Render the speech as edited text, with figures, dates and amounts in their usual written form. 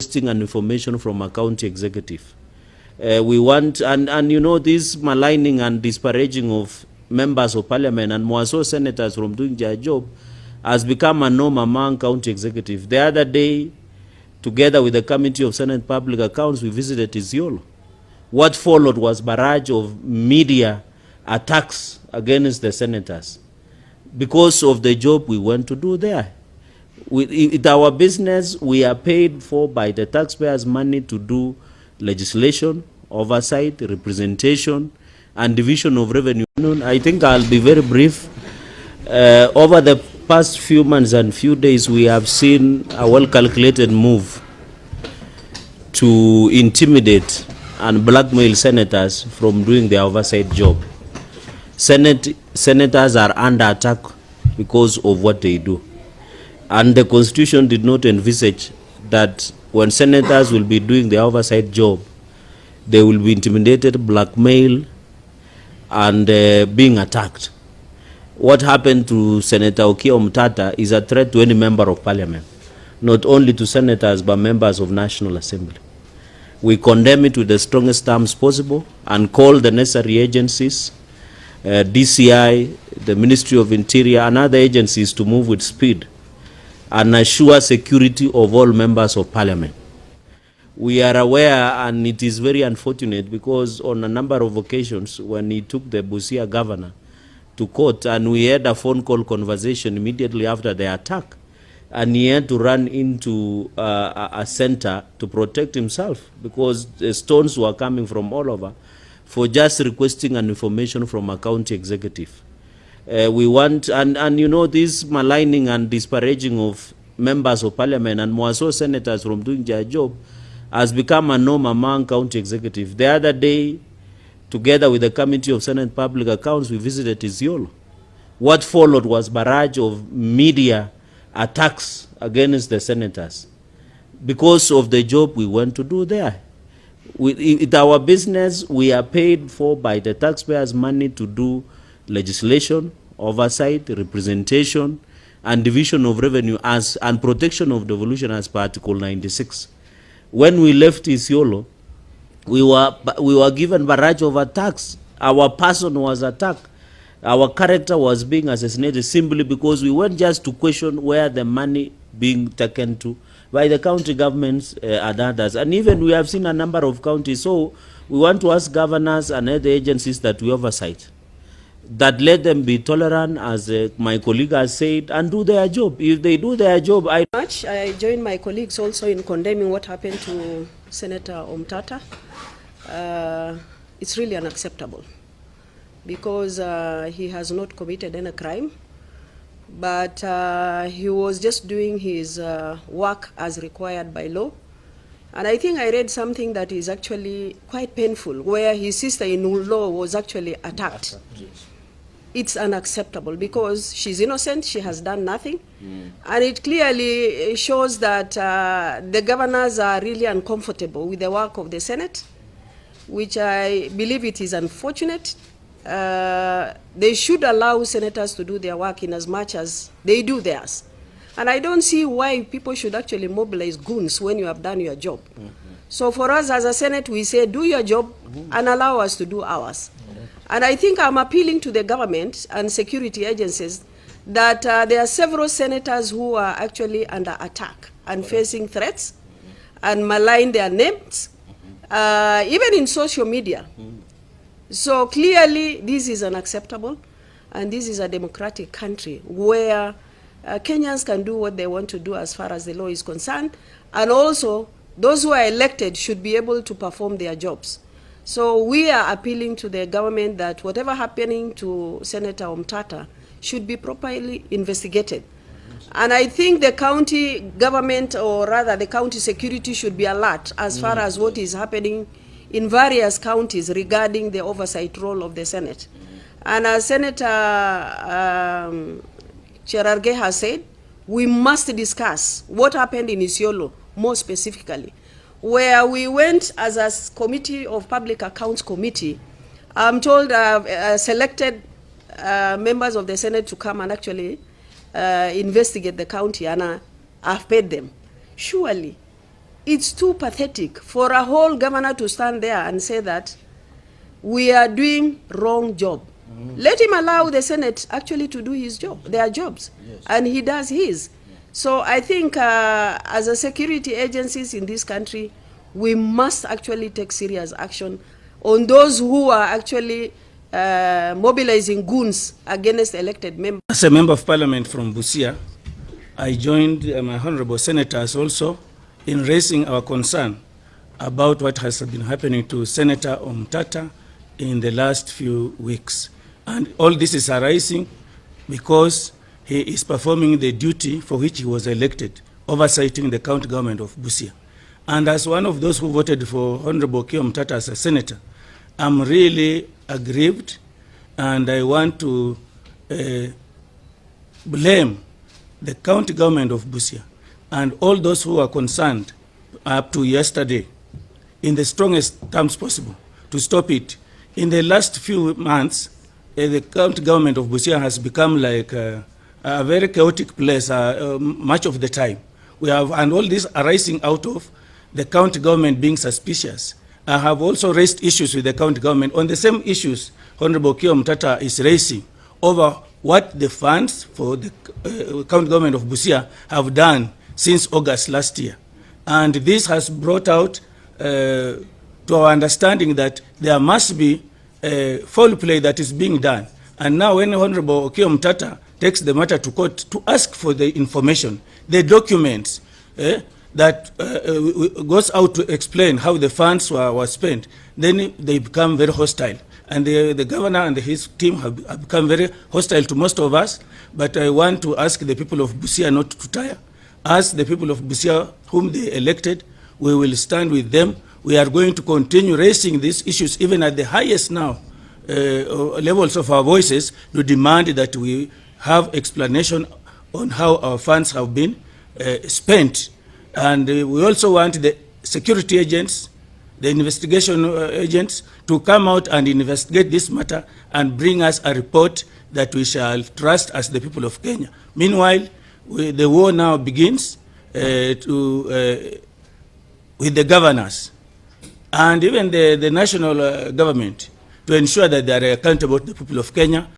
requesting an information from a county executive. We want, and you know, this maligning and disparaging of members of parliament and more so senators from doing their job has become a norm among county executives. The other day, together with the Committee of Senate Public Accounts, we visited Isiolo. What followed was barrage of media attacks against the senators because of the job we went to do there. It's our business. We are paid for by the taxpayers' money to do legislation, oversight, representation, and division of revenue. I think I'll be very brief. Over the past few months and few days, we have seen a well-calculated move to intimidate and blackmail senators from doing their oversight job. Senators are under attack because of what they do. And the Constitution did not envisage that when senators will be doing their oversight job, they will be intimidated, blackmailed, and being attacked. What happened to Senator Okiya Omtatah is a threat to any member of parliament, not only to senators but members of National Assembly. We condemn it with the strongest terms possible and call the necessary agencies, DCI, the Ministry of Interior, and other agencies to move with speed and assure security of all members of parliament. We are aware, and it is very unfortunate, because on a number of occasions when he took the Busia governor to court, and we had a phone call conversation immediately after the attack, and he had to run into a center to protect himself because the stones were coming from all over for just requesting an information from a county executive. We want, and you know, this maligning and disparaging of members of parliament and more so senators from doing their job has become a norm among county executives. The other day, together with the Committee of Senate Public Accounts, we visited Isiolo. What followed was barrage of media attacks against the senators because of the job we went to do there. It's our business. We are paid for by the taxpayers' money to do legislation, oversight, representation, and division of revenue and protection of devolution as per Article 96. When we left Isiolo, we were given barrage of attacks. Our person was attacked. Our character was being assassinated simply because we went just to question where the money being taken to by the county governments and others. And even we have seen a number of counties. So we want to ask governors and other agencies that we oversight, that let them be tolerant, as my colleague has said, and do their job. If they do their job, I join my colleagues also in condemning what happened to Senator Omtatah. It's really unacceptable because he has not committed any crime, but he was just doing his work as required by law. And I think I read something that is actually quite painful, where his sister-in-law was actually attacked. It's unacceptable because she's innocent, she has done nothing. And it clearly shows that the governors are really uncomfortable with the work of the Senate, which I believe it is unfortunate. They should allow senators to do their work in as much as they do theirs. And I don't see why people should actually mobilize goons when you have done your job. So for us as a Senate, we say, do your job and allow us to do ours. And I think I'm appealing to the government and security agencies that there are several senators who are actually under attack and facing threats and malign their names, even in social media. So clearly this is unacceptable, and this is a democratic country where Kenyans can do what they want to do as far as the law is concerned, and also those who are elected should be able to perform their jobs. So we are appealing to the government that whatever happening to Senator Omtatah should be properly investigated. And I think the county government, or rather the county security, should be alert as far as what is happening in various counties regarding the oversight role of the Senate. And as Senator Cherargei has said, we must discuss what happened in Isiolo more specifically, where we went as a Committee of Public Accounts Committee. I'm told selected members of the Senate to come and actually investigate the county, and I've paid them. Surely, it's too pathetic for a whole governor to stand there and say that we are doing wrong job. Let him allow the Senate actually to do his job, their jobs, yes. And he does his. So I think as a security agencies in this country, we must actually take serious action on those who are actually mobilizing goons against elected members. As a member of parliament from Busia, I joined my honorable senators also in raising our concern about what has been happening to Senator Omtatah in the last few weeks. And all this is arising because he is performing the duty for which he was elected, oversighting the county government of Busia. And as one of those who voted for Honorable Okiya Omtatah as a senator, I'm really aggrieved, and I want to blame the county government of Busia and all those who are concerned up to yesterday in the strongest terms possible to stop it. In the last few months, the county government of Busia has become like a very chaotic place much of the time. We have, and all this arising out of the county government being suspicious. I have also raised issues with the county government on the same issues Honorable Okiya Omtatah is raising over what the funds for the county government of Busia have done since August last year. And this has brought out to our understanding that there must be foul play that is being done. And now when Honorable Okiya Omtatah takes the matter to court to ask for the information, the documents that goes out to explain how the funds were spent, then they become very hostile. And the governor and his team have become very hostile to most of us. But I want to ask the people of Busia not to tire. As the people of Busia whom they elected, we will stand with them. We are going to continue raising these issues even at the highest now levels of our voices to demand that we have explanation on how our funds have been spent. And we also want the security agents, the investigation agents to come out and investigate this matter and bring us a report that we shall trust as the people of Kenya. Meanwhile, the war now begins with the governors and even the national government to ensure that they are accountable to the people of Kenya